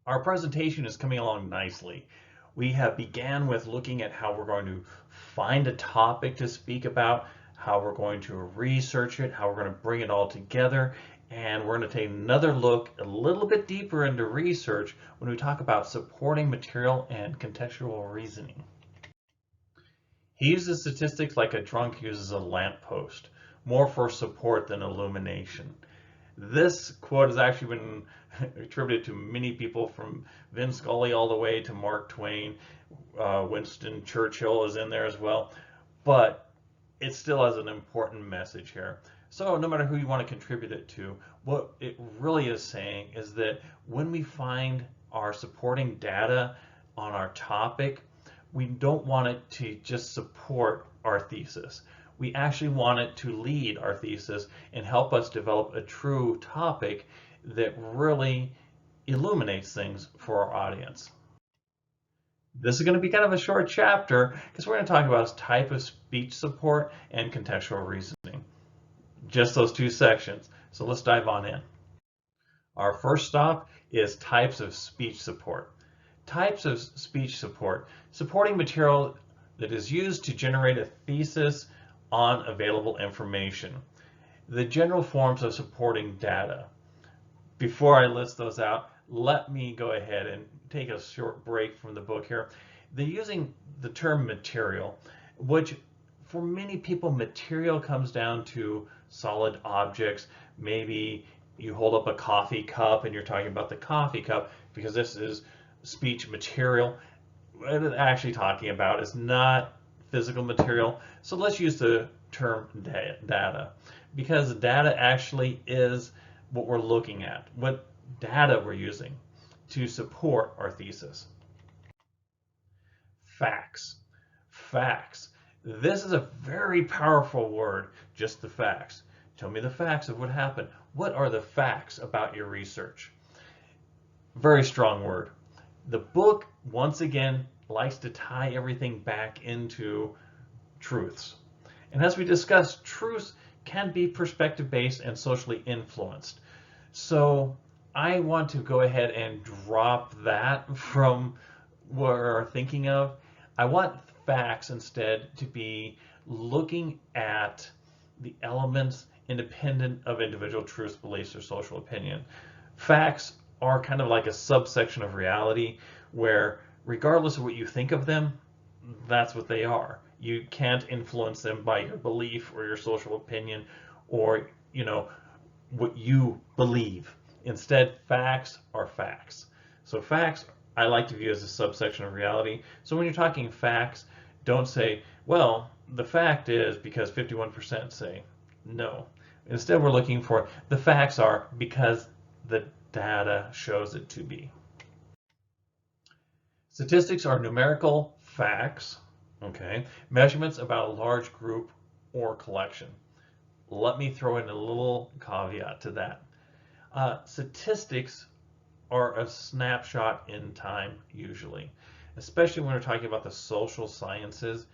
Our presentation is coming along nicely. We have began with looking at how we're going to find a topic to speak about, how we're going to research it, how we're going to bring it all together, and we're going to take another look a little bit deeper into research when we talk about supporting material and contextual reasoning. He uses statistics like a drunk uses a lamppost, more for support than illumination. This quote has actually been attributed to many people, from Vin Scully all the way to Mark Twain. Winston Churchill is in there as well, but it still has an important message here. So no matter who you want to contribute it to, what it really is saying is that when we find our supporting data on our topic, we don't want it to just support our thesis. We actually want it to lead our thesis and help us develop a true topic that really illuminates things for our audience. This is going to be kind of a short chapter because we're going to talk about type of speech support and contextual reasoning. Just those two sections. So let's dive on in. Our first stop is types of speech support. Types of speech support: supporting material that is used to generate a thesis on available information. The general forms of supporting data. Before I list those out, let me go ahead and take a short break from the book here. They're using the term material, which for many people, material comes down to solid objects. Maybe you hold up a coffee cup and you're talking about the coffee cup because this is speech material. What it's actually talking about is not physical material. So let's use the term data, because data actually is what we're looking at, what data we're using to support our thesis. Facts. Facts. This is a very powerful word, just the facts. Tell me the facts of what happened. What are the facts about your research? Very strong word. The book, once again, likes to tie everything back into truths. And as we discussed, truths can be perspective-based and socially influenced. So I want to go ahead and drop that from what we're thinking of. I want facts instead to be looking at the elements independent of individual truths, beliefs, or social opinion. Facts are kind of like a subsection of reality where, regardless of what you think of them, that's what they are. You can't influence them by your belief or your social opinion or, what you believe. Instead, facts are facts. So facts I like to view as a subsection of reality. So when you're talking facts, don't say, well, the fact is because 51% say. No. Instead, we're looking for the facts are because the data shows it to be. Statistics are numerical facts, okay, measurements about a large group or collection. Let me throw in a little caveat to that. Statistics are a snapshot in time, usually, especially when we're talking about the social sciences,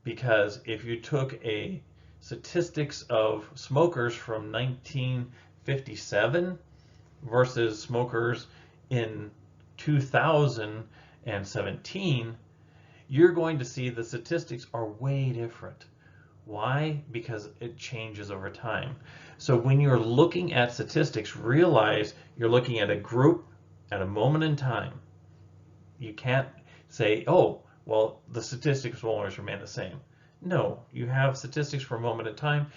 because if you took a statistics of smokers from 1957 versus smokers in 2017, you're going to see the statistics are way different. Why? Because it changes over time. So when you're looking at statistics, realize you're looking at a group at a moment in time. You can't say, oh, well, the statistics will always remain the same. No, you have statistics for a moment in time.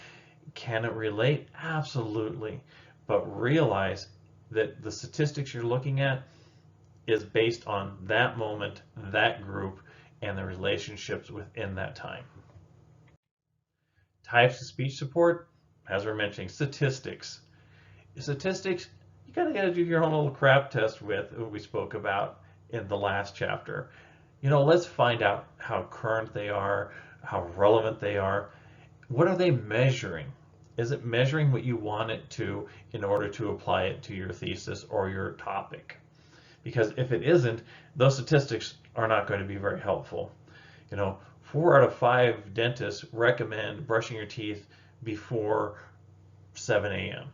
Can it relate? Absolutely. But realize that the statistics you're looking at is based on that moment, that group, and the relationships within that time. Types of speech support, as we're mentioning, statistics. Statistics, you gotta do your own little crap test with, what we spoke about in the last chapter. Let's find out how current they are, how relevant they are. What are they measuring? Is it measuring what you want it to in order to apply it to your thesis or your topic? Because if it isn't, those statistics are not going to be very helpful. 4 out of 5 dentists recommend brushing your teeth before 7 a.m.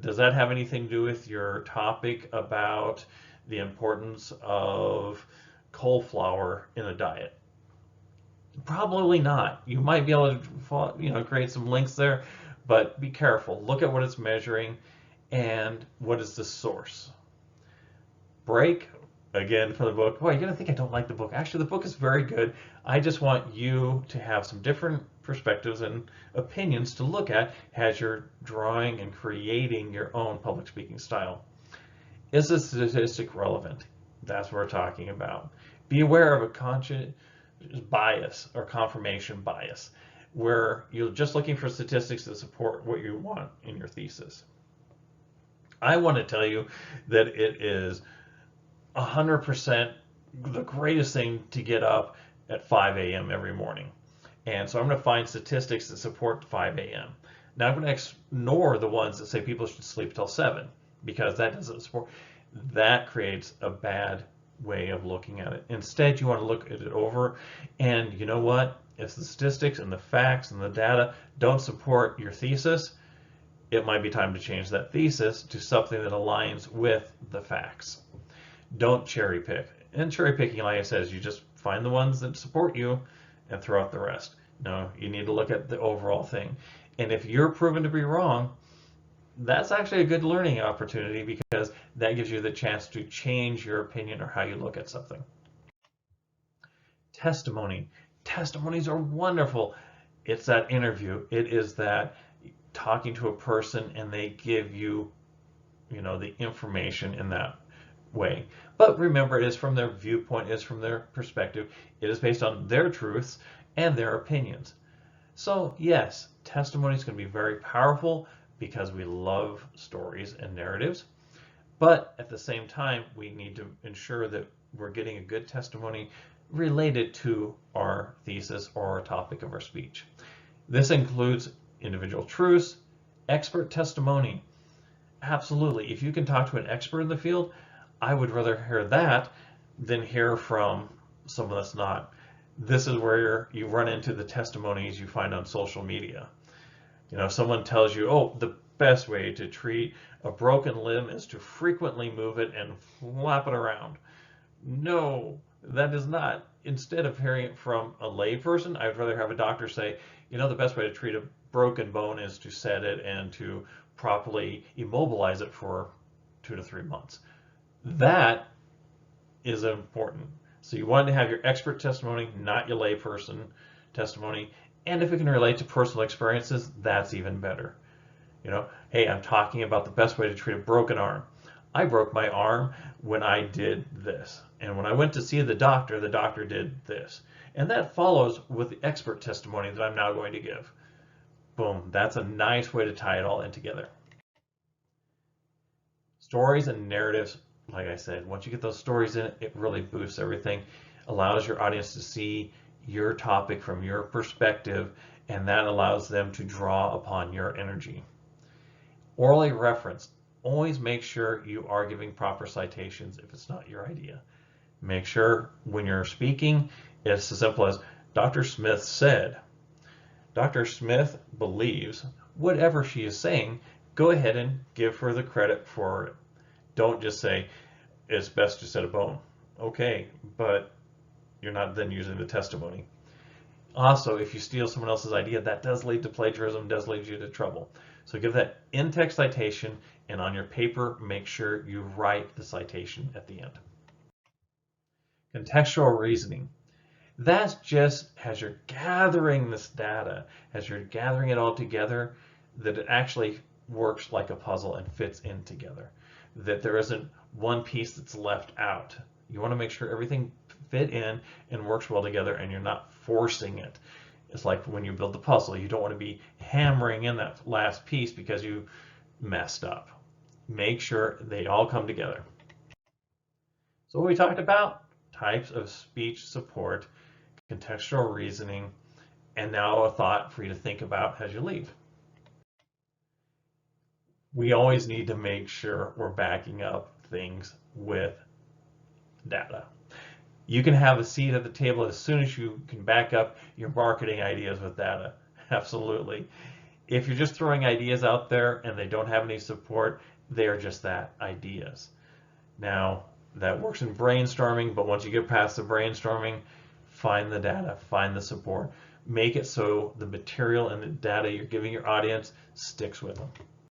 Does that have anything to do with your topic about the importance of cauliflower in a diet? Probably not. You might be able to, create some links there, but be careful. Look at what it's measuring and what is the source. Break, again, from the book. Boy, you're going to think I don't like the book. Actually, the book is very good. I just want you to have some different perspectives and opinions to look at as you're drawing and creating your own public speaking style. Is the statistic relevant? That's what we're talking about. Be aware of a conscious bias or confirmation bias, where you're just looking for statistics that support what you want in your thesis. I want to tell you that it is 100% the greatest thing to get up at 5 a.m. every morning. And so I'm going to find statistics that support 5 a.m. Now I'm going to ignore the ones that say people should sleep till 7, because that doesn't support. That creates a bad way of looking at it. Instead, you want to look at it over, and you know what? If the statistics and the facts and the data don't support your thesis, it might be time to change that thesis to something that aligns with the facts. Don't cherry pick. And cherry picking, like I said, is you just find the ones that support you and throw out the rest. No, you need to look at the overall thing. And if you're proven to be wrong, that's actually a good learning opportunity, because that gives you the chance to change your opinion or how you look at something. Testimony. Testimonies are wonderful. It's that interview. It is that talking to a person and they give you, the information in that way. But remember, it is from their viewpoint, it is from their perspective, it is based on their truths and their opinions. So yes, testimony is going to be very powerful because we love stories and narratives. But at the same time, we need to ensure that we're getting a good testimony related to our thesis or our topic of our speech. This includes individual truths, expert testimony. Absolutely. If you can talk to an expert in the field, I would rather hear that than hear from someone that's not. This is where you run into the testimonies you find on social media. Someone tells you, oh, the best way to treat a broken limb is to frequently move it and flap it around. No, that is not. Instead of hearing it from a layperson, I'd rather have a doctor say, the best way to treat a broken bone is to set it and to properly immobilize it for 2 to 3 months. That is important. So you want to have your expert testimony, not your layperson testimony. And if it can relate to personal experiences, that's even better. Hey, I'm talking about the best way to treat a broken arm. I broke my arm when I did this. And when I went to see the doctor did this. And that follows with the expert testimony that I'm now going to give. Boom, that's a nice way to tie it all in together. Stories and narratives, like I said, once you get those stories in, it really boosts everything, allows your audience to see your topic from your perspective, and that allows them to draw upon your energy. Orally referenced. Always make sure you are giving proper citations if it's not your idea. Make sure when you're speaking, it's as simple as Dr. Smith said. Dr. Smith believes whatever she is saying, go ahead and give her the credit for it. Don't just say, it's best to set a bone. Okay, but you're not then using the testimony. Also, if you steal someone else's idea, that does lead to plagiarism, does lead you to trouble. So give that in-text citation, and on your paper, make sure you write the citation at the end. Contextual reasoning. That's just as you're gathering this data, as you're gathering it all together, that it actually works like a puzzle and fits in together. That there isn't one piece that's left out. You want to make sure everything fit in and works well together, and you're not forcing it. It's like when you build the puzzle, you don't want to be hammering in that last piece because you messed up. Make sure they all come together. So what we talked about, types of speech support, contextual reasoning, and now a thought for you to think about as you leave. We always need to make sure we're backing up things with data. You can have a seat at the table as soon as you can back up your marketing ideas with data. Absolutely. If you're just throwing ideas out there and they don't have any support, they are just that, ideas. Now, that works in brainstorming, but once you get past the brainstorming, find the data, find the support. Make it so the material and the data you're giving your audience sticks with them.